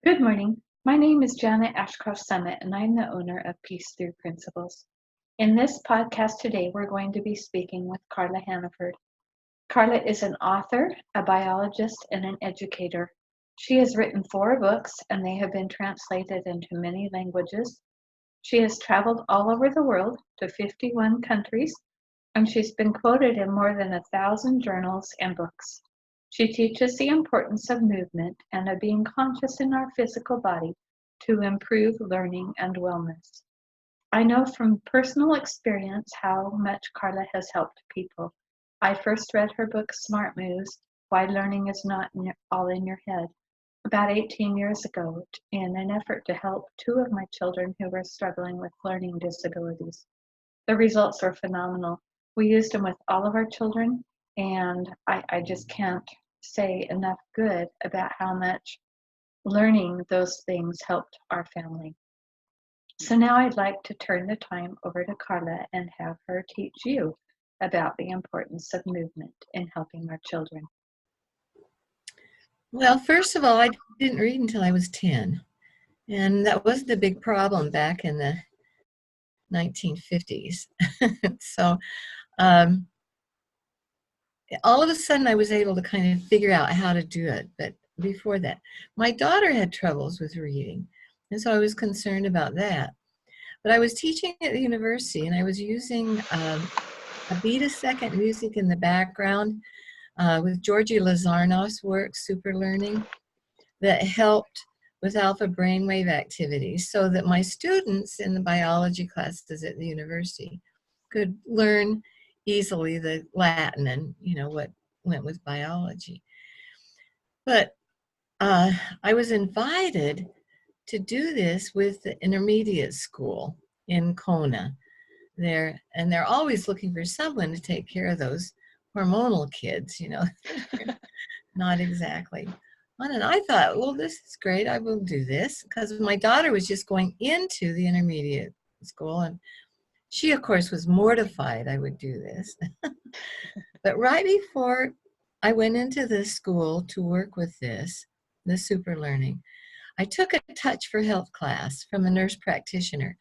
Good morning. My name is Janet Ashcroft Summit, and I'm the owner of Peace Through Principles. In this podcast today, we're going to be speaking with Carla Hannaford. Carla is an author, a biologist, and an educator. She has written 4 books, and they have been translated into many languages. She has traveled all over the world to 51 countries, and she's been quoted in more than 1,000 journals and books. She teaches the importance of movement and of being conscious in our physical body to improve learning and wellness. I know from personal experience how much Carla has helped people. I first read her book, Smart Moves, Why Learning is Not All in Your Head, about 18 years ago in an effort to help 2 of my children who were struggling with learning disabilities. The results are phenomenal. We used them with all of our children, and I just can't say enough good about how much learning those things helped our family. So now I'd like to turn the time over to Carla and have her teach you about the importance of movement in helping our children. Well, first of all, I didn't read until I was 10, and that wasn't a big problem back in the 1950s. So all of a sudden I was able to kind of figure out how to do it. But before that, my daughter had troubles with reading, and so I was concerned about that. But I was teaching at the university, and I was using a beat a second music in the background with Georgie Lazarno's work, Super Learning, that helped with alpha brainwave activities so that my students in the biology classes at the university could learn easily the Latin and, what went with biology. But I was invited to do this with the intermediate school in Kona there, and they're always looking for someone to take care of those hormonal kids, not exactly. And I thought, well, this is great. I will do this because my daughter was just going into the intermediate school, and she, of course, was mortified I would do this. But right before I went into this school to work with the super learning, I took a Touch for Health class from a nurse practitioner.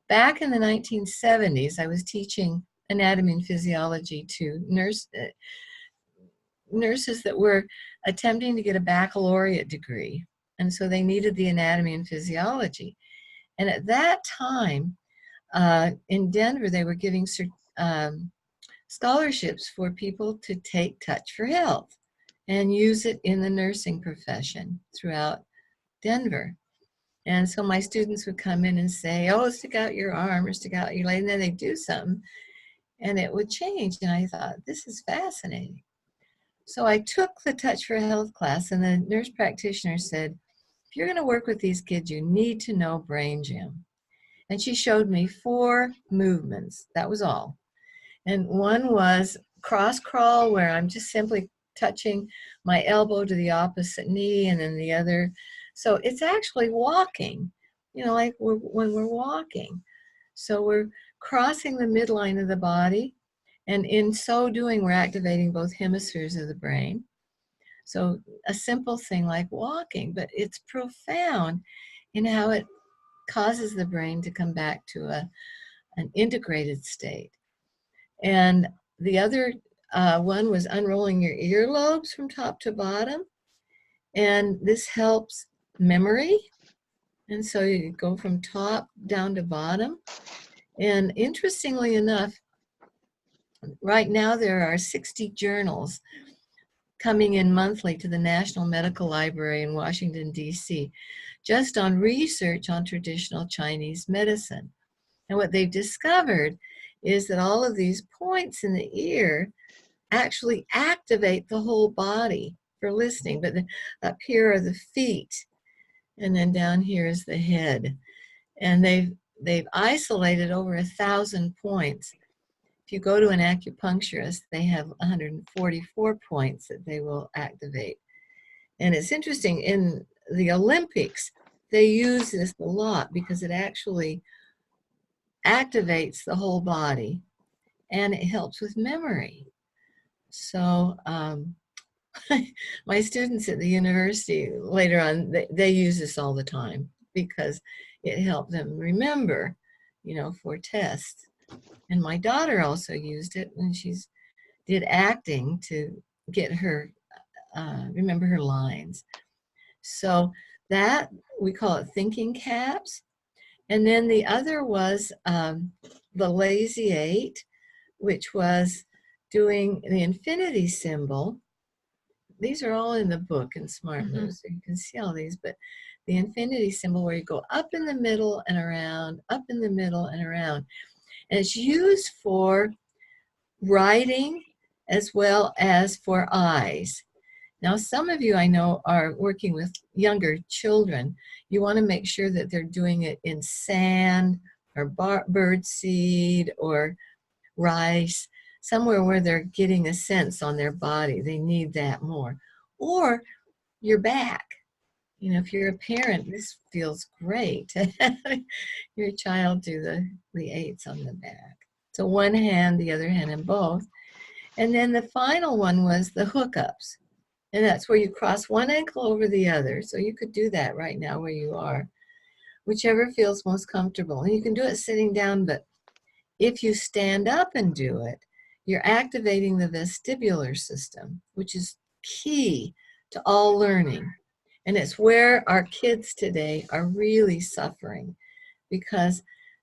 Back in the 1970s, I was teaching anatomy and physiology to nurses that were attempting to get a baccalaureate degree, and so they needed the anatomy and physiology. And at that time, in Denver, they were giving scholarships for people to take Touch for Health and use it in the nursing profession throughout Denver. And so my students would come in and say, oh, stick out your arm or stick out your leg, and then they'd do something, and it would change. And I thought, this is fascinating. So I took the Touch for Health class, and the nurse practitioner said, if you're going to work with these kids, you need to know brain gym. And she showed me 4 movements. That was all. And one was cross crawl, where I'm just simply touching my elbow to the opposite knee, and then the other. So it's actually walking, like when we're walking. So we're crossing the midline of the body. And in so doing, we're activating both hemispheres of the brain. So a simple thing like walking, but it's profound in how it causes the brain to come back to an integrated state. And the other one was unrolling your earlobes from top to bottom. And this helps memory. And so you go from top down to bottom. And interestingly enough, right now there are 60 journals coming in monthly to the National Medical Library in Washington, D.C., just on research on traditional Chinese medicine. And what they've discovered is that all of these points in the ear actually activate the whole body for listening. But up here are the feet, and then down here is the head. And they've isolated over 1,000 points. If you go to an acupuncturist, they have 144 points that they will activate. And it's interesting, in the Olympics, they use this a lot because it actually activates the whole body and it helps with memory. So My students at the university later on, they use this all the time because it helped them remember, for tests. And my daughter also used it when she's did acting to get her remember her lines. So that we call it thinking caps. And then the other was the lazy eight, which was doing the infinity symbol. These are all in the book in Smart Moves, so you can see all these, but the infinity symbol where you go up in the middle and around, up in the middle and around. And it's used for writing as well as for eyes. Now, some of you I know are working with younger children. You want to make sure that they're doing it in sand or bird seed or rice, somewhere where they're getting a sense on their body. They need that more. Or your back. If you're a parent, this feels great. Your child do the eights on the back. So one hand, the other hand, and both. And then the final one was the hookups. And that's where you cross one ankle over the other. So you could do that right now where you are, whichever feels most comfortable. And you can do it sitting down, but if you stand up and do it, you're activating the vestibular system, which is key to all learning. And it's where our kids today are really suffering because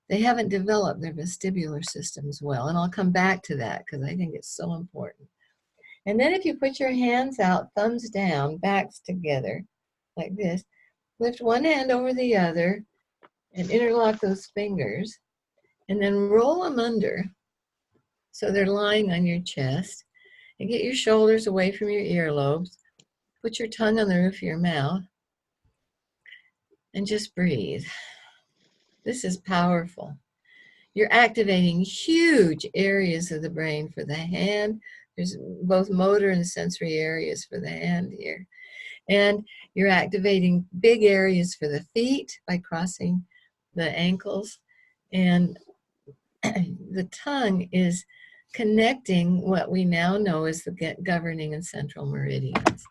they haven't developed their vestibular systems well. And I'll come back to that because I think it's so important. And then if you put your hands out, thumbs down, backs together, like this, lift one hand over the other and interlock those fingers, and then roll them under so they're lying on your chest, and get your shoulders away from your earlobes. Put your tongue on the roof of your mouth, and just breathe. This is powerful. You're activating huge areas of the brain for the hand. There's both motor and sensory areas for the hand here. And you're activating big areas for the feet by crossing the ankles. And the tongue is connecting what we now know as the governing and central meridians.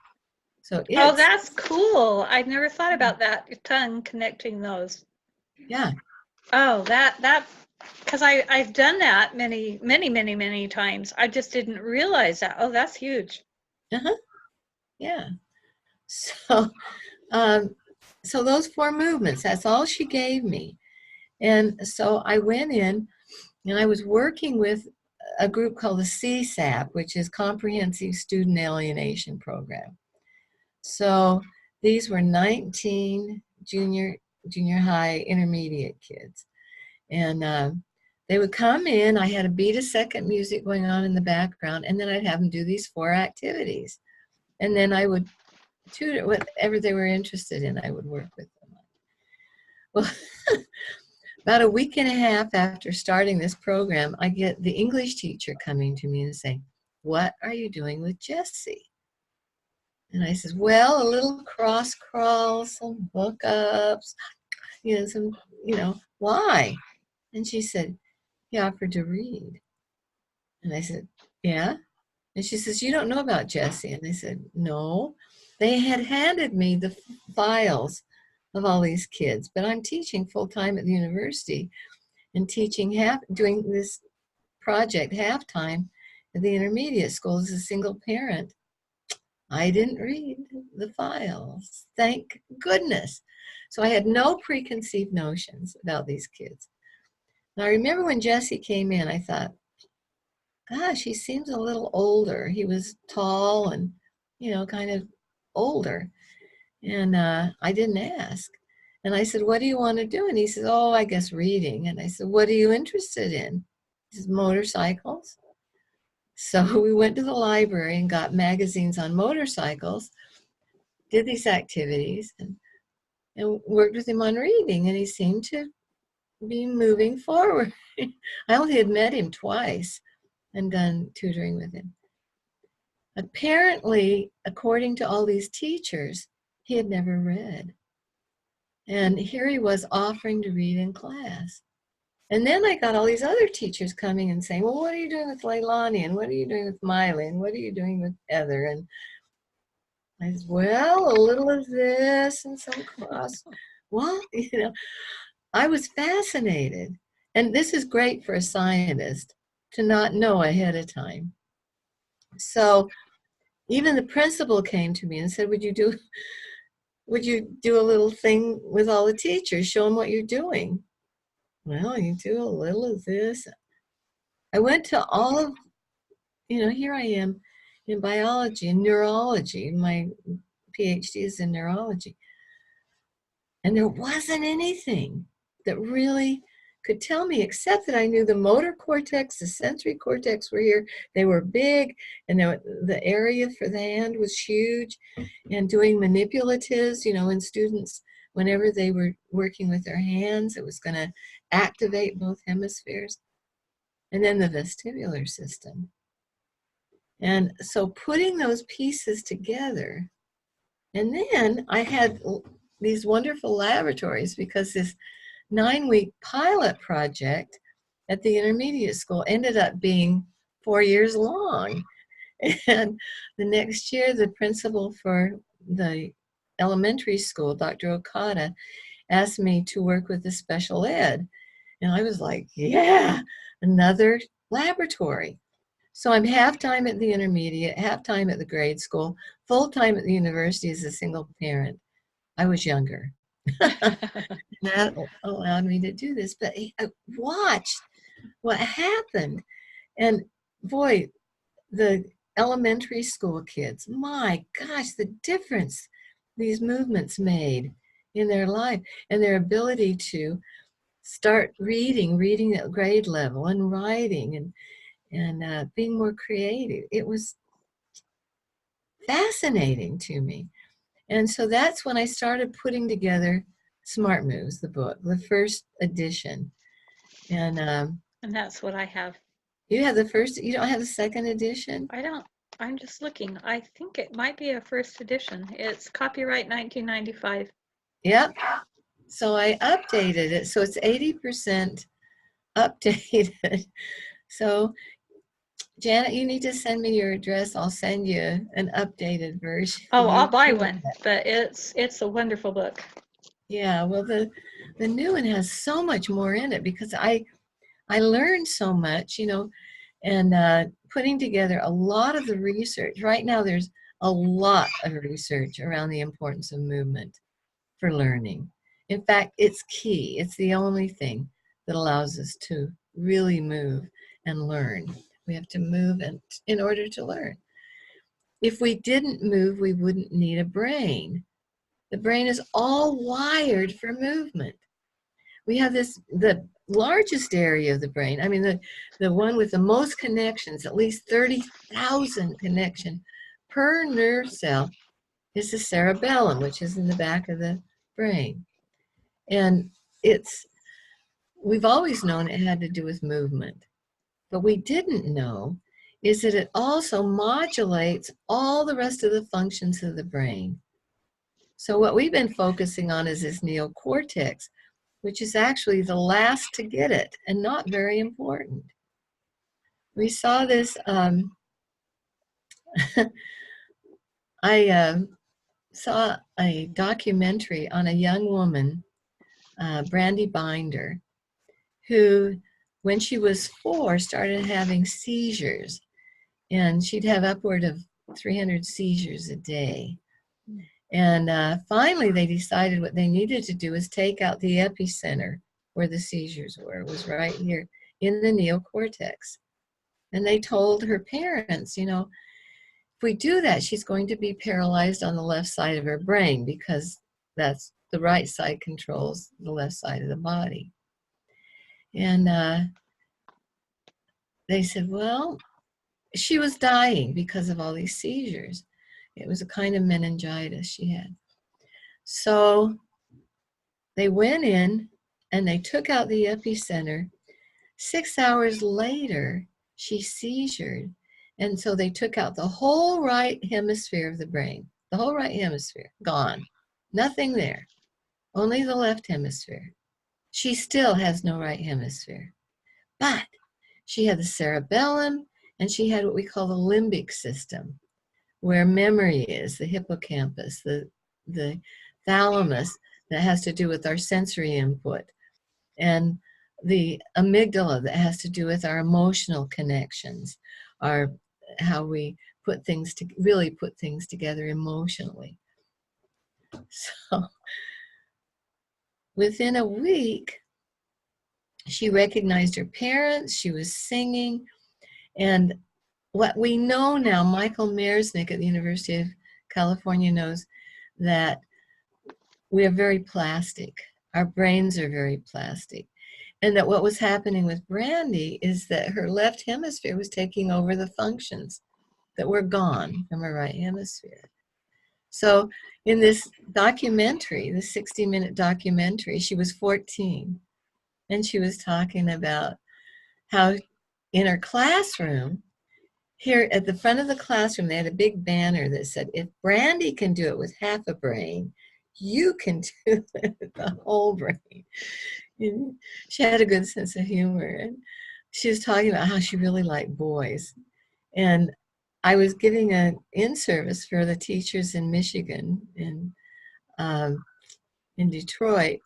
So Oh, that's cool. I've never thought about that, your tongue connecting those. Yeah. Oh, that because I've done that many times. I just didn't realize that. Oh, that's huge. Yeah. So so those 4 movements, that's all she gave me. And so I went in and I was working with a group called the CSAP, which is Comprehensive Student Alienation Program. So these were 19 junior high, intermediate kids. And they would come in, I had a beat a second music going on in the background, and then I'd have them do these 4 activities. And then I would tutor whatever they were interested in, I would work with them. Well, about a week and a half after starting this program, I get the English teacher coming to me and saying, "What are you doing with Jessie?" And I says, "Well, a little cross crawl, some hookups, why?" And she said, "He offered to read." And I said, "Yeah?" And she says, "You don't know about Jessie." And I said, "No." They had handed me the files of all these kids, but I'm teaching full time at the university and doing this project half-time at the intermediate school as a single parent. I didn't read the files, thank goodness. So I had no preconceived notions about these kids. Now I remember when Jessie came in, I thought, gosh, he seems a little older. He was tall and, kind of older. And I didn't ask. And I said, "What do you want to do?" And he said, "Oh, I guess reading." And I said, "What are you interested in?" He said, "Motorcycles." So we went to the library and got magazines on motorcycles, did these activities, and worked with him on reading. And he seemed to be moving forward. I only had met him twice and done tutoring with him. Apparently, according to all these teachers, he had never read. And here he was offering to read in class. And then I got all these other teachers coming and saying, "Well, what are you doing with Leilani? And what are you doing with Miley? And what are you doing with Heather?" And I said, well, a little of this and some cross. What? I was fascinated. And this is great for a scientist to not know ahead of time. So even the principal came to me and said, would you do a little thing with all the teachers, show them what you're doing? Well, you do a little of this. I went to all of, here I am in biology and neurology. My PhD is in neurology. And there wasn't anything that really could tell me, except that I knew the motor cortex, the sensory cortex were here. They were big, and the area for the hand was huge. And doing manipulatives, in students, whenever they were working with their hands, it was going to activate both hemispheres. And then the vestibular system. And so putting those pieces together, and then I had these wonderful laboratories, because this 9-week pilot project at the intermediate school ended up being 4 years long. And the next year, the principal for the elementary school, Dr. Okada, asked me to work with the special ed. And I was like, yeah, another laboratory. So I'm half-time at the intermediate, half-time at the grade school, full-time at the university as a single parent. I was younger. That allowed me to do this. But I watched what happened. And boy, the elementary school kids, my gosh, the difference these movements made in their life and their ability to start reading at grade level and writing and being more creative. It was fascinating to me. And so that's when I started putting together Smart Moves, the book, the first edition. And that's what I have. you have the first, you don't have the second edition? I don't. I'm just looking. I think it might be a first edition. It's copyright 1995. Yep. So I updated it. So it's 80% updated. So Janet, you need to send me your address. I'll send you an updated version. Oh, I'll buy one, but it's a wonderful book. Yeah, well, the new one has so much more in it, because I learned so much, and putting together a lot of the research. Right now, there's a lot of research around the importance of movement for learning. In fact, it's key. It's the only thing that allows us to really move and learn. We have to move in order to learn. If we didn't move, we wouldn't need a brain. The brain is all wired for movement. We have the largest area of the brain. I mean, the one with the most connections, at least 30,000 connections per nerve cell, is the cerebellum, which is in the back of the brain. And we've always known it had to do with movement. But we didn't know is that it also modulates all the rest of the functions of the brain. So what we've been focusing on is this neocortex, which is actually the last to get it and not very important. We saw this, I saw a documentary on a young woman, Brandy Binder, who, when she was 4, started having seizures. And she'd have upward of 300 seizures a day. And finally, they decided what they needed to do is take out the epicenter where the seizures were. It was right here in the neocortex. And they told her parents, if we do that, she's going to be paralyzed on the left side of her brain, because that's the right side controls the left side of the body. And they said, well, she was dying because of all these seizures. It was a kind of meningitis she had. So they went in and they took out the epicenter. 6 hours later, she seizured. And so they took out the whole right hemisphere of the brain, the whole right hemisphere, gone. Nothing there, only the left hemisphere. She still has no right hemisphere, but she had the cerebellum and she had what we call the limbic system, where memory is, the hippocampus, the thalamus that has to do with our sensory input, and the amygdala that has to do with our emotional connections, our how we put things to really put things together emotionally. So within a week, she recognized her parents, she was singing, and what we know now, Michael Mersnick at the University of California knows that we are very plastic. Our brains are very plastic. And that what was happening with Brandy is that her left hemisphere was taking over the functions that were gone from her right hemisphere. So in this documentary, the 60-minute documentary, she was 14, and she was talking about how in her classroom, here at the front of the classroom, they had a big banner that said, if Brandy can do it with half a brain, you can do it with the whole brain. And she had a good sense of humor. And she was talking about how she really liked boys. And I was giving an in-service for the teachers in Michigan, in Detroit.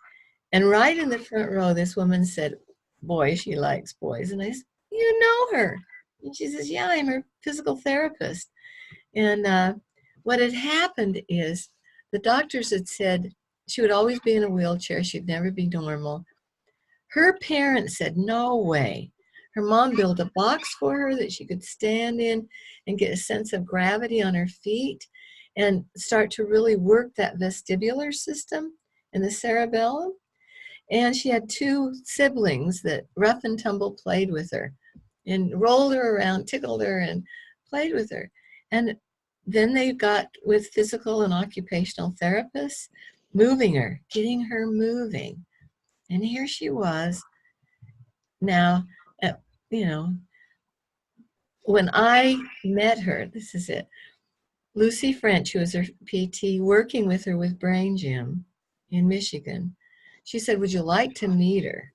And right in the front row, this woman said, boy, she likes boys. And I said, you know her? And she says, yeah, I'm her physical therapist. And what had happened is the doctors had said she would always be in a wheelchair. She'd never be normal. Her parents said, no way. Her mom built a box for her that she could stand in and get a sense of gravity on her feet and start to really work that vestibular system in the cerebellum. And she had two siblings that rough and tumble played with her and rolled her around, tickled her, and played with her. And then they got with physical and occupational therapists, moving her, getting her moving. And here she was now, you know, when I met her, this is it, Lucy French, who was her PT, working with her with Brain Gym in Michigan, she said, would you like to meet her?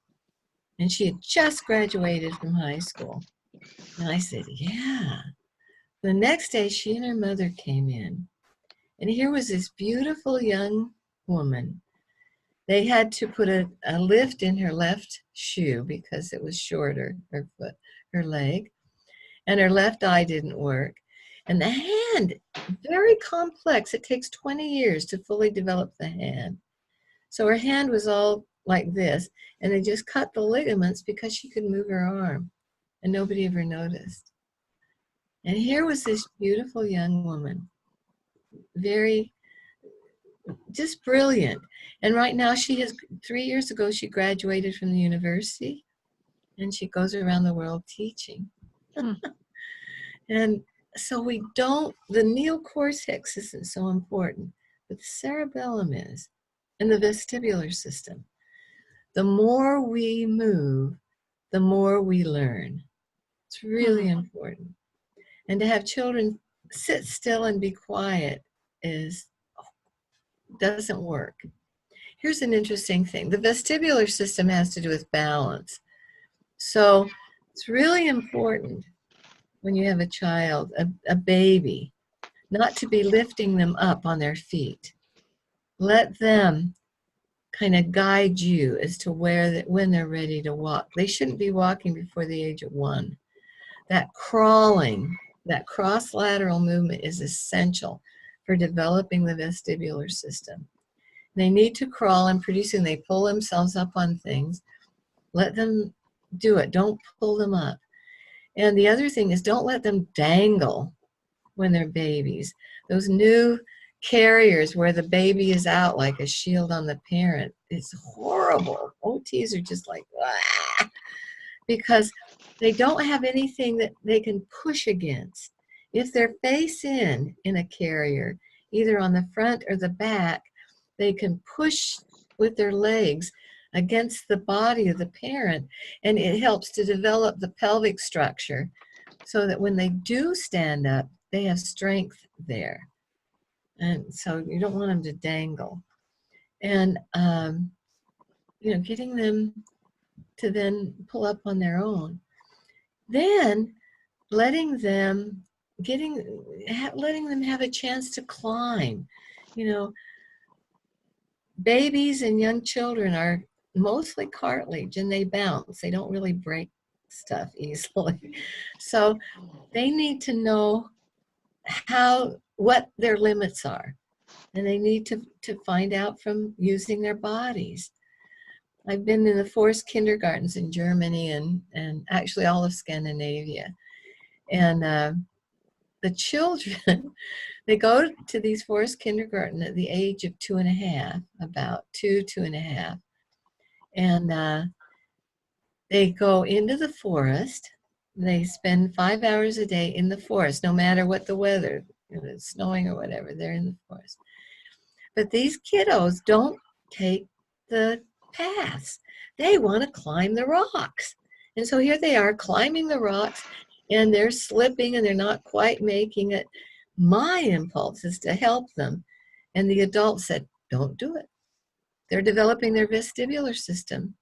And she had just graduated from high school. And I said, yeah. The next day, she and her mother came in. And here was this beautiful young woman. They had to put a lift in her left shoe because it was shorter, her foot, her leg. And her left eye didn't work. And the hand, very complex. It takes 20 years to fully develop the hand. So her hand was all like this, and they just cut the ligaments because she could move her arm, and nobody ever noticed. And here was this beautiful young woman, very, just brilliant. And right now 3 years ago, she graduated from the university, and she goes around the world teaching. And so the neocortex isn't so important, but the cerebellum is, and the vestibular system. The more we move, the more we learn. It's really important. And to have children sit still and be quiet doesn't work. Here's an interesting thing. The vestibular system has to do with balance. So it's really important when you have a child, a baby, not to be lifting them up on their feet. Let them kind of guide you as to when they're ready to walk. They shouldn't be walking before the age of 1. That crawling, that cross-lateral movement is essential for developing the vestibular system. They need to crawl, and pretty soon they pull themselves up on things. Let them do it. Don't pull them up. And the other thing is, don't let them dangle when they're babies. Those new carriers where the baby is out like a shield on the parent, it's horrible. OTs are just like, ah, because they don't have anything that they can push against. If they're face in a carrier, either on the front or the back, they can push with their legs against the body of the parent, and it helps to develop the pelvic structure so that when they do stand up, they have strength there. And so you don't want them to dangle. And, getting them to then pull up on their own. Then letting them letting them have a chance to climb. You know, babies and young children are mostly cartilage and they bounce. They don't really break stuff easily. So they need to know what their limits are. And they need to find out from using their bodies. I've been in the forest kindergartens in Germany and actually all of Scandinavia. And the children, they go to these forest kindergarten at the age of 2.5, about 2.5. And they go into the forest. They spend 5 hours a day in the forest, no matter what the weather, if it's snowing or whatever, they're in the forest. But these kiddos don't take the paths. They want to climb the rocks. And so here they are climbing the rocks and they're slipping and they're not quite making it. My impulse is to help them. And the adult said, don't do it. They're developing their vestibular system.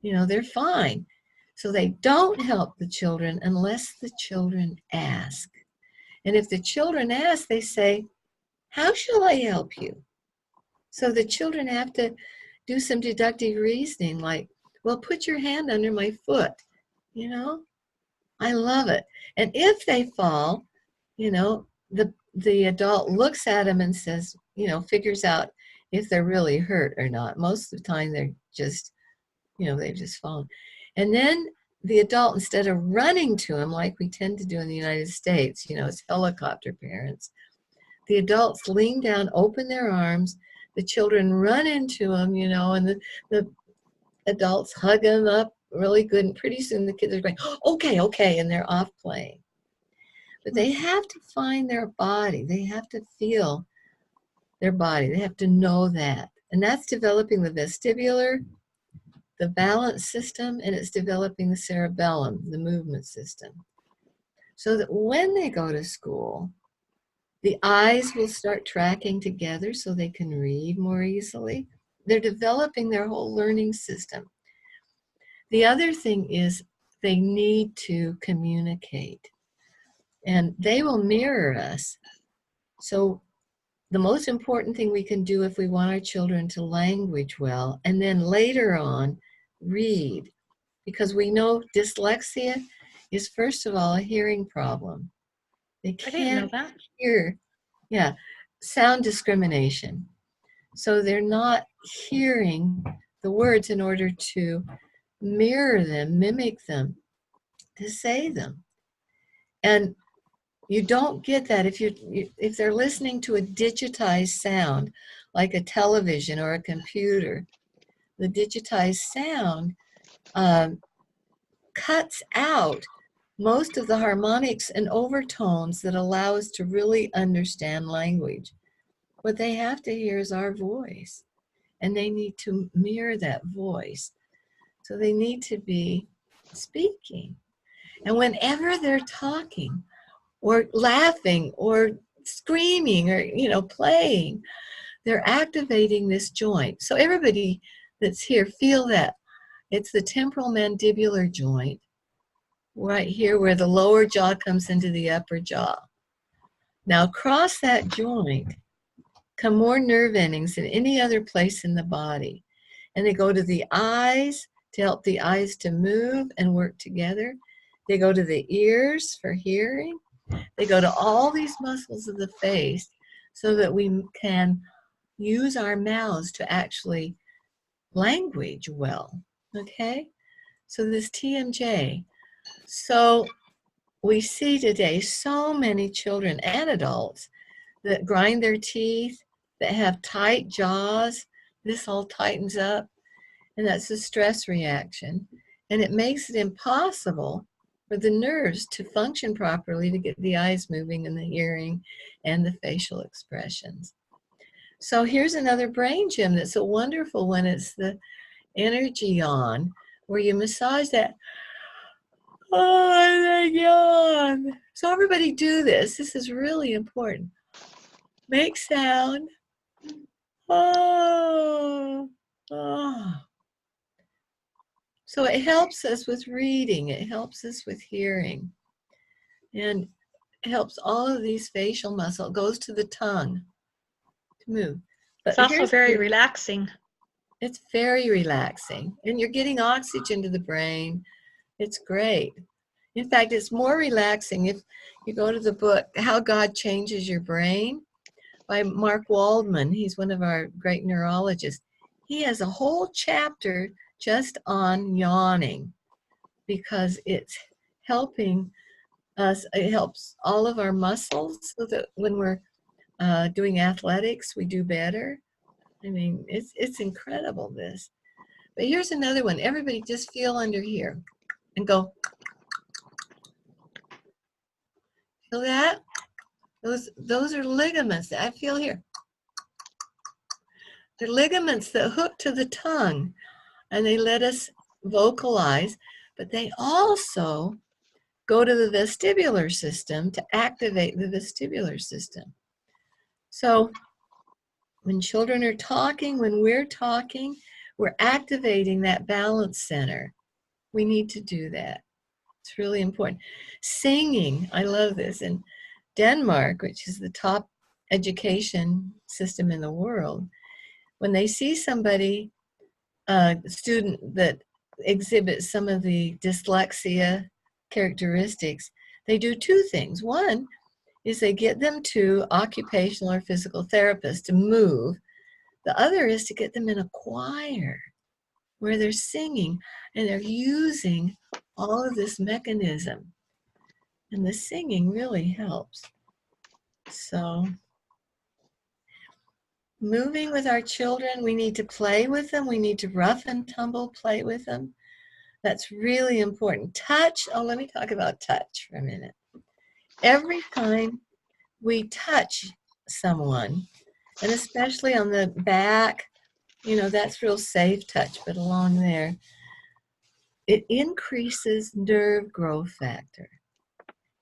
They're fine. So they don't help the children unless the children ask. And if the children ask, they say, how shall I help you? So the children have to do some deductive reasoning like, well, put your hand under my foot. I love it. And if they fall, the adult looks at them and says, figures out if they're really hurt or not. Most of the time they're just, they've just fallen. And then the adult, instead of running to them like we tend to do in the United States, as helicopter parents, the adults lean down, open their arms, the children run into them, and the adults hug them up really good. And pretty soon the kids are going, okay, and they're off playing. But they have to find their body. They have to feel their body. They have to know that. And that's developing the vestibular, the balance system, and it's developing the cerebellum, the movement system. So that when they go to school, the eyes will start tracking together so they can read more easily. They're developing their whole learning system. The other thing is they need to communicate, and they will mirror us. So the most important thing we can do if we want our children to language well, and then later on read, because we know dyslexia is first of all a hearing problem. They I didn't know can't that. hear. Yeah, sound discrimination. So they're not hearing the words in order to mirror them, mimic them, to say them. And you don't get that if they're listening to a digitized sound, like a television or a computer. The digitized sound cuts out most of the harmonics and overtones that allow us to really understand language. What they have to hear is our voice, and they need to mirror that voice. So they need to be speaking. And whenever they're talking or laughing or screaming or, playing, they're activating this joint. So everybody that's here, feel that. It's the temporal mandibular joint right here where the lower jaw comes into the upper jaw. Now across that joint come more nerve endings than any other place in the body. And they go to the eyes to help the eyes to move and work together. They go to the ears for hearing. They go to all these muscles of the face so that we can use our mouths to actually language well. Okay? So this TMJ. So we see today so many children and adults that grind their teeth, that have tight jaws. This all tightens up, and that's a stress reaction. And it makes it impossible for the nerves to function properly to get the eyes moving and the hearing and the facial expressions. So here's another brain gym that's so wonderful when it's the energy on, where you massage that. Oh, and then yawn. So everybody do this. This is really important. Make sound. Oh, oh. So it helps us with reading. It helps us with hearing. And helps all of these facial muscle. It goes to the tongue to move. But It's also very relaxing. It's very relaxing, and you're getting oxygen to the brain. It's great. In fact, it's more relaxing if you go to the book, How God Changes Your Brain by Mark Waldman. He's one of our great neurologists. He has a whole chapter just on yawning because it's helping us. It helps all of our muscles so that when we're doing athletics, we do better. I mean, it's incredible, this. But here's another one. Everybody just feel under here and go, feel that? Those are ligaments that I feel here. They're ligaments that hook to the tongue, and they let us vocalize, but they also go to the vestibular system to activate the vestibular system. So when children are talking, when we're talking, we're activating that balance center. We need to do that. It's really important. Singing, I love this. In Denmark, which is the top education system in the world, when they see somebody, a student that exhibits some of the dyslexia characteristics, they do two things. One is they get them to occupational or physical therapists to move. The other is to get them in a choir where they're singing and they're using all of this mechanism. And the singing really helps. So moving with our children, we need to play with them. We need to rough and tumble play with them. That's really important. Touch, let me talk about touch for a minute. Every time we touch someone, and especially on the back, that's real safe touch, but along there, it increases nerve growth factor.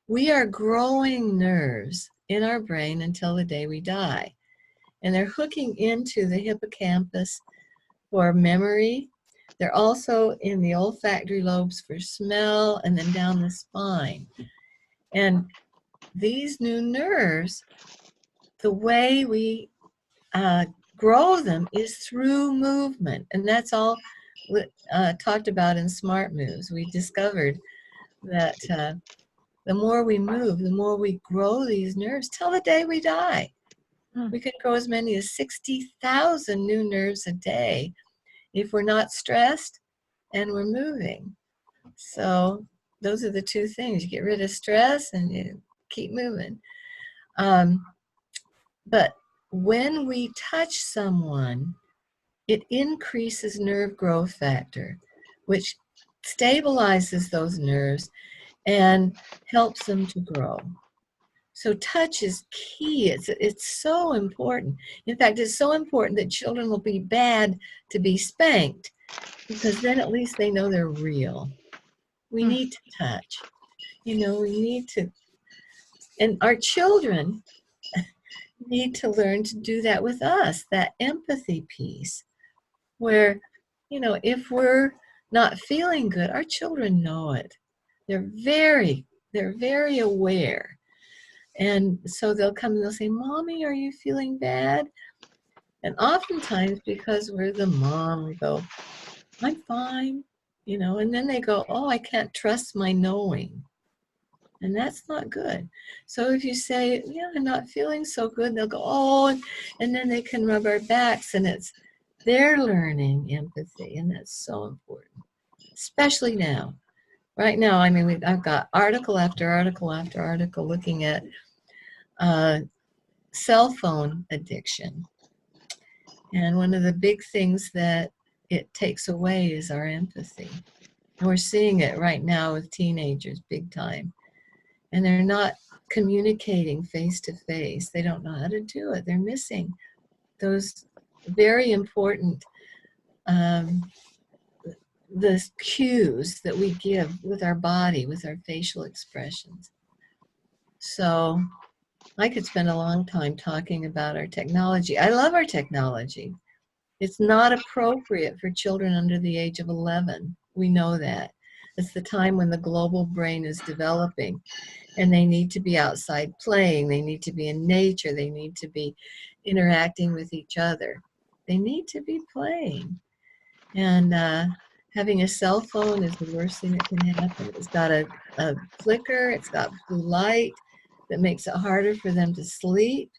We are growing nerves in our brain until the day we die. And they're hooking into the hippocampus for memory. They're also in the olfactory lobes for smell, and then down the spine. And these new nerves, the way we grow them is through movement. And that's all talked about in Smart Moves. We discovered that the more we move, the more we grow these nerves till the day we die. We can grow as many as 60,000 new nerves a day if we're not stressed and we're moving. So those are the two things. You get rid of stress and you keep moving. But when we touch someone, it increases nerve growth factor, which stabilizes those nerves and helps them to grow. So touch is key. It's so important. In fact, it's so important that children will be bad to be spanked, because then at least they know they're real. We need to touch. We need to, and our children need to learn to do that with us, that empathy piece, where, if we're not feeling good, our children know it. They're very aware. And so they'll come and they'll say, "Mommy, are you feeling bad?" And oftentimes, because we're the mom, we go, "I'm fine," and then they go, "Oh, I can't trust my knowing." And that's not good. So if you say, "Yeah, I'm not feeling so good," they'll go, "Oh," and then they can rub our backs, and they're learning empathy, and that's so important, especially now. Right now, I mean, I've got article after article after article looking at cell phone addiction. And one of the big things that it takes away is our empathy. And we're seeing it right now with teenagers big time. And they're not communicating face to face. They don't know how to do it. They're missing those very important the cues that we give with our body, with our facial expressions. So I could spend a long time talking about our technology. I love our technology. It's not appropriate for children under the age of 11. We know that. It's the time when the global brain is developing, and they need to be outside playing. They need to be in nature. They need to be interacting with each other. They need to be playing. And having a cell phone is the worst thing that can happen. It's got a flicker. It's got blue light that makes it harder for them to sleep.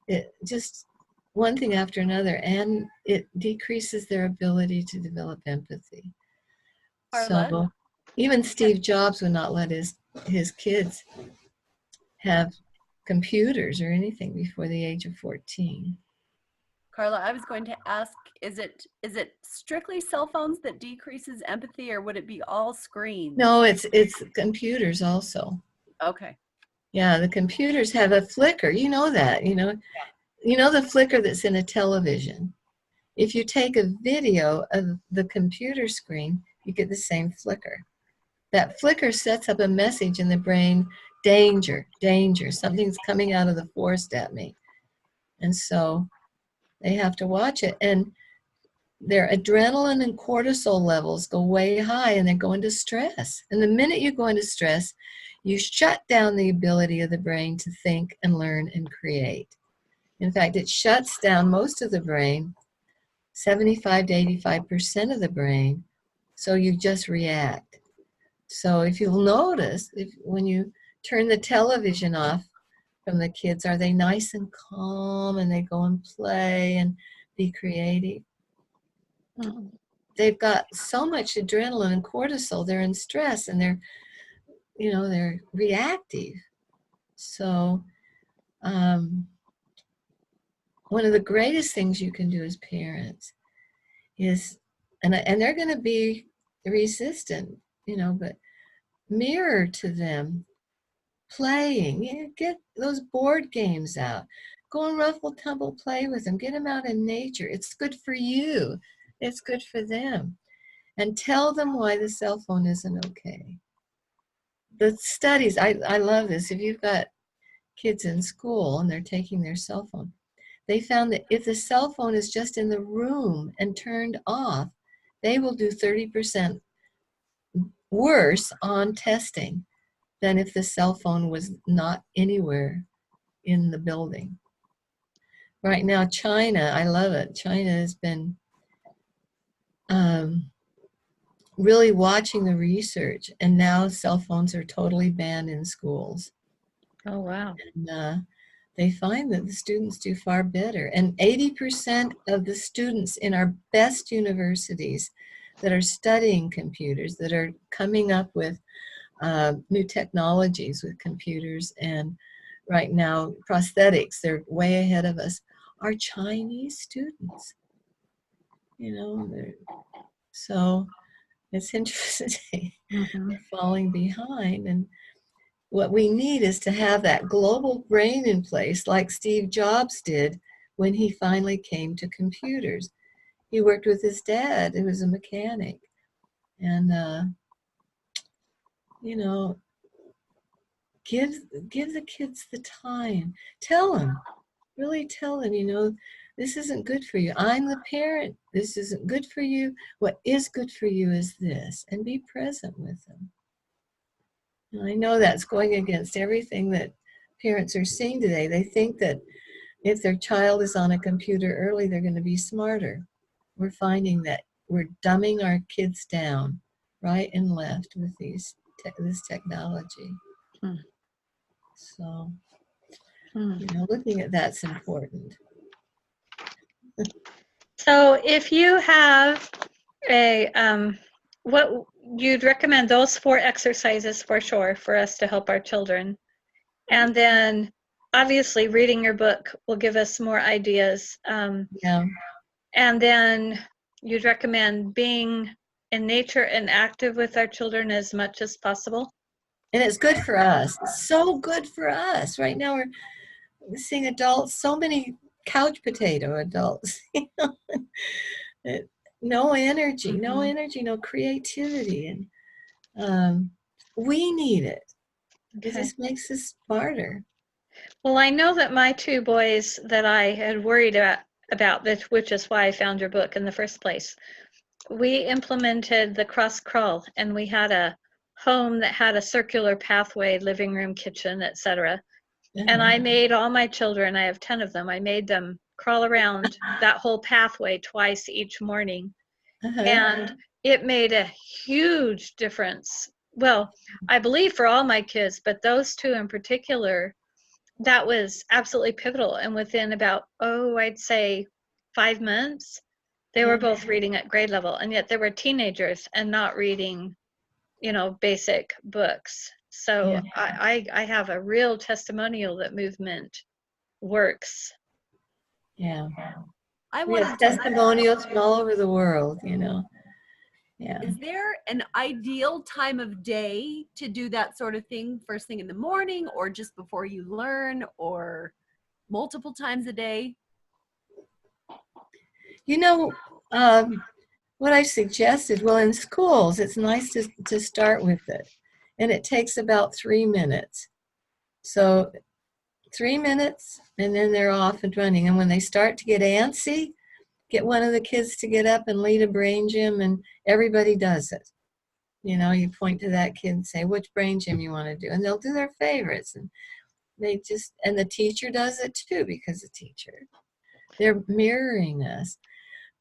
It just one thing after another, and it decreases their ability to develop empathy. Carla? So even Steve Jobs would not let his kids have computers or anything before the age of 14. Carla, I was going to ask, is it strictly cell phones that decreases empathy, or would it be all screens? No, it's computers also. Okay. Yeah, the computers have a flicker. You know that, the flicker that's in a television. If you take a video of the computer screen, you get the same flicker. That flicker sets up a message in the brain, danger, danger, something's coming out of the forest at me. And so they have to watch it. And their adrenaline and cortisol levels go way high, and they go into stress. And the minute you go into stress, you shut down the ability of the brain to think and learn and create. In fact, it shuts down most of the brain, 75 to 85% of the brain, so you just react. So if you'll notice, when you turn the television off from the kids, are they nice and calm and they go and play and be creative? Mm-hmm. They've got so much adrenaline and cortisol, they're in stress, and they're reactive. So one of the greatest things you can do as parents is, and they're going to be resistant, but mirror to them playing. Get those board games out. Go and ruffle tumble play with them. Get them out in nature. It's good for you. It's good for them. And tell them why the cell phone isn't okay. The studies, I love this. If you've got kids in school and they're taking their cell phone, they found that if the cell phone is just in the room and turned off, they will do 30% worse on testing than if the cell phone was not anywhere in the building. Right now, China, I love it. China has been really watching the research, and now cell phones are totally banned in schools. Oh, wow. And they find that the students do far better. And 80% of the students in our best universities that are studying computers, that are coming up with new technologies with computers, and right now prosthetics, they're way ahead of us, are Chinese students. So it's interesting. Mm-hmm. We're falling behind, and what we need is to have that global brain in place, like Steve Jobs did when he finally came to computers. He worked with his dad, who was a mechanic, and give the kids the time. Really tell them, this isn't good for you. I'm the parent. This isn't good for you. What is good for you is this, and be present with them. And I know that's going against everything that parents are seeing today. They think that if their child is on a computer early, they're going to be smarter. We're finding that we're dumbing our kids down right and left with this technology. So, looking at that's important. So if you have what you'd recommend, those 4 exercises for sure for us to help our children. And then obviously reading your book will give us more ideas. Yeah. And then you'd recommend being in nature and active with our children as much as possible. And it's good for us. It's so good for us. Right now we're seeing adults, so many couch potato adults, no energy, no creativity. And we need it. It just makes us smarter. Well, I know that my 2 boys that I had worried about this, which is why I found your book in the first place, we implemented the cross crawl, and we had a home that had a circular pathway, living room, kitchen, etc. And I made all my children, I have 10 of them, I made them crawl around that whole pathway twice each morning. And it made a huge difference. Well, I believe for all my kids, but those two in particular, that was absolutely pivotal. And within about, I'd say 5 months, they were both reading at grade level. And yet they were teenagers and not reading, basic books. So I have a real testimonial that movement works. Yeah. I We have wanted to testimonials from all over the world, Yeah. Is there an ideal time of day to do that sort of thing? First thing in the morning, or just before you learn, or multiple times a day? What I suggested, well, in schools, it's nice to start with it. And it takes about 3 minutes. So 3 minutes, and then they're off and running. And when they start to get antsy, get one of the kids to get up and lead a brain gym, and everybody does it. You point to that kid and say, which brain gym you want to do? And they'll do their favorites. And and the teacher does it too, because the teacher, they're mirroring us.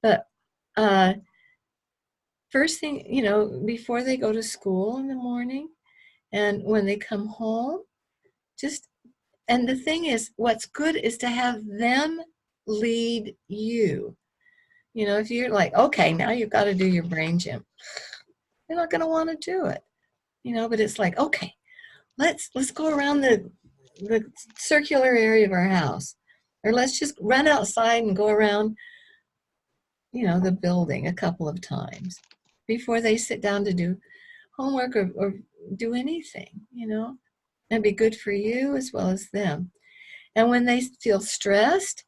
But first thing, before they go to school in the morning and when they come home, and the thing is, what's good is to have them lead you. If you're like, okay, now you've got to do your brain gym, they're not going to want to do it, but it's like, okay, let's go around the circular area of our house, or let's just run outside and go around, the building a couple of times before they sit down to do homework or do anything, and be good for you as well as them. And when they feel stressed,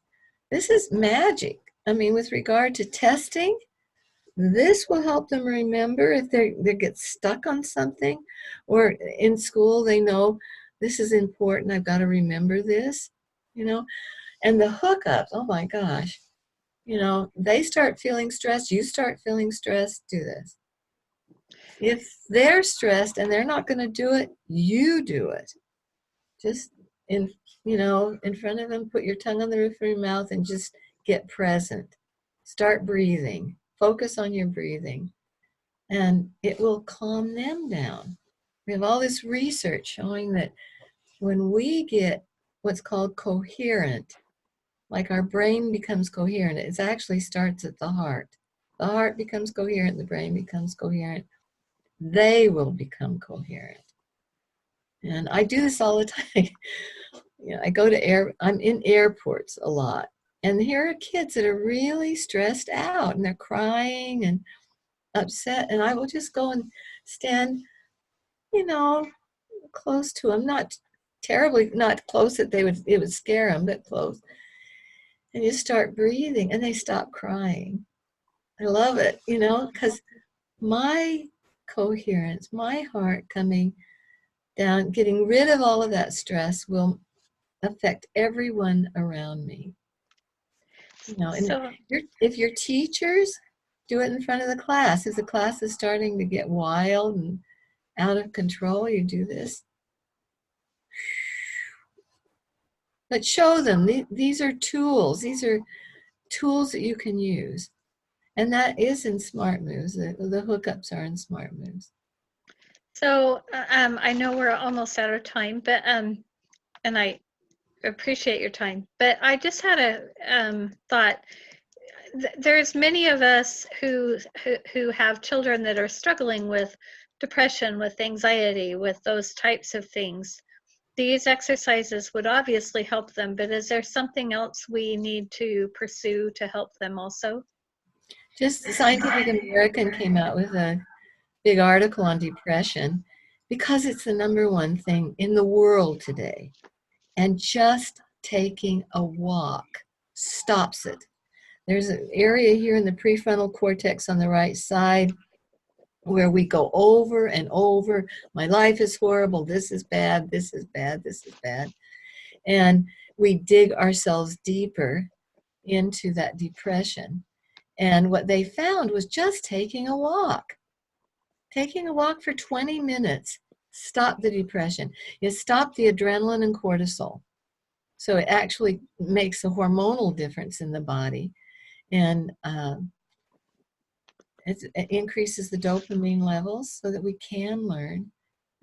this is magic. I mean, with regard to testing, this will help them remember if they get stuck on something, or in school they know this is important, I've got to remember this, and the hookups, oh my gosh, they start feeling stressed, you start feeling stressed, do this. If they're stressed and they're not going to do it, you do it. Just in front of them, put your tongue on the roof of your mouth and just get present. Start breathing. Focus on your breathing, and it will calm them down. We have all this research showing that when we get what's called coherent, like our brain becomes coherent, it actually starts at the heart. The heart becomes coherent, the brain becomes coherent. They will become coherent. And I do this all the time. I go to I'm in airports a lot. And here are kids that are really stressed out, and they're crying and upset. And I will just go and stand, close to them. Not close that it would scare them, but close. And you start breathing, and they stop crying. I love it, because my coherence, my heart coming down, getting rid of all of that stress will affect everyone around me. And if your teachers do it in front of the class, if the class is starting to get wild and out of control, you do this. But show them, these are tools. These are tools that you can use. And that is in Smart Moves. The hookups are in Smart Moves. So I know we're almost out of time, but and I appreciate your time, but I just had a thought. There's many of us who have children that are struggling with depression, with anxiety, with those types of things. These exercises would obviously help them, but is there something else we need to pursue to help them also? Just Scientific American came out with a big article on depression because it's the #1 thing in the world today. And just taking a walk stops it. There's an area here in the prefrontal cortex on the right side where we go over and over, my life is horrible, this is bad, this is bad, this is bad. And we dig ourselves deeper into that depression. And what they found was just taking a walk for 20 minutes stopped the depression. It stopped the adrenaline and cortisol. So it actually makes a hormonal difference in the body. And it increases the dopamine levels so that we can learn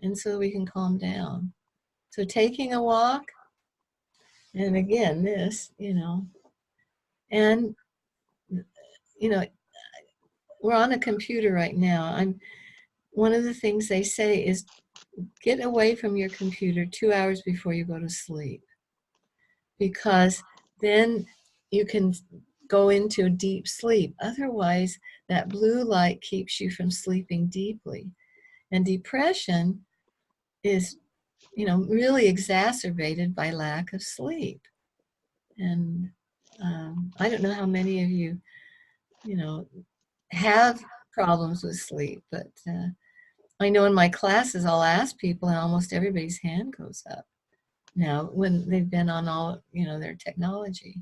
and so that we can calm down. So taking a walk, and again, this, and, we're on a computer right now. One of the things they say is get away from your computer 2 hours before you go to sleep, because then you can go into deep sleep. Otherwise, that blue light keeps you from sleeping deeply. And depression is, really exacerbated by lack of sleep. And I don't know how many of you, have problems with sleep, but I know in my classes I'll ask people and almost everybody's hand goes up now when they've been on all, their technology.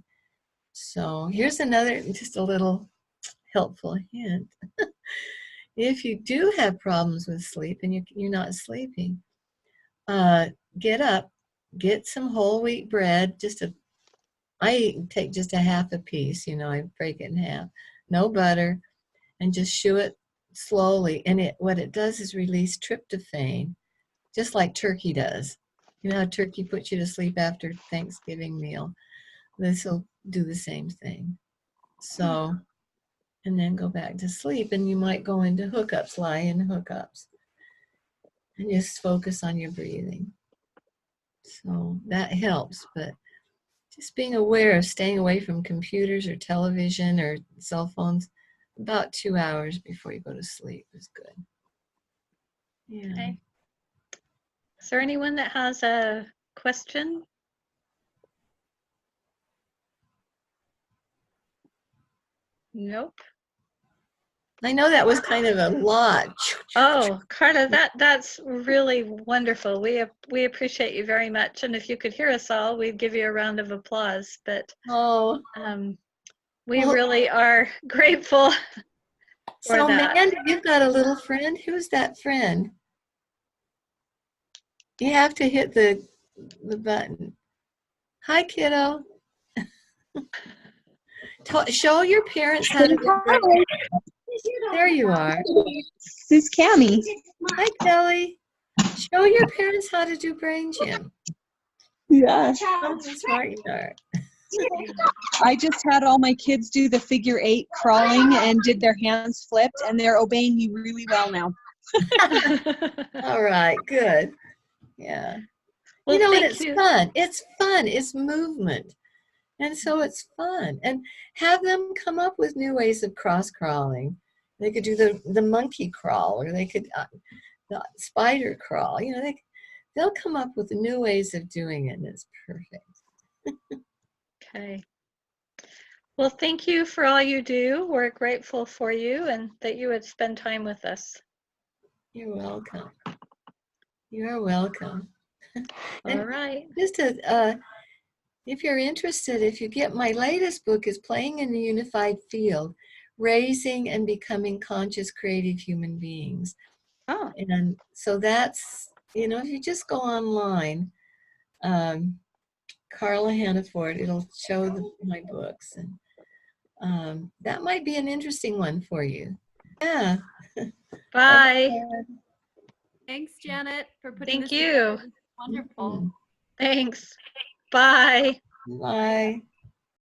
So here's another, just a little helpful hint. If you do have problems with sleep and you're not sleeping, get up, get some whole wheat bread, I take just a half a piece, I break it in half, no butter, and just chew it slowly. And what it does is release tryptophan, just like turkey does. You know how turkey puts you to sleep after Thanksgiving meal? This will do the same thing. So, and then go back to sleep, and you might go into hookups, lie in hookups, and just focus on your breathing. So that helps, but just being aware of staying away from computers or television or cell phones about 2 hours before you go to sleep is good. Yeah. Okay. Is there anyone that has a question? Nope. I know that was kind of a lot. Oh, Carla, that's really wonderful. We appreciate you very much. And if you could hear us all, we'd give you a round of applause. But we really are grateful for So, that. Amanda, you've got a little friend. Who's that friend? You have to hit the button. Hi, kiddo. Show your parents how to do. There you are. Who's Cammy? Hi, Kelly. Show your parents how to do brain gym. Yeah. Oh, how smart you are. I just had all my kids do the figure 8 crawling and did their hands flipped, and they're obeying me really well now. All right, good. Yeah. Well, and it's fun. It's fun. It's movement. And so it's fun. And have them come up with new ways of cross crawling. They could do the monkey crawl, or they could the spider crawl. They'll come up with new ways of doing it, and it's perfect. Okay. Well, thank you for all you do. We're grateful for you and that you would spend time with us. You're welcome. You're welcome. All right. Just if you're interested, if you get my latest book is Playing in the Unified Field, Raising and Becoming Conscious Creative Human Beings. Oh. And so that's, if you just go online, Carla Hannaford, it'll show my books. And that might be an interesting one for you. Yeah. Bye. Thanks, Janet, for putting Thank this you. together. Wonderful. Thanks. Bye. Bye.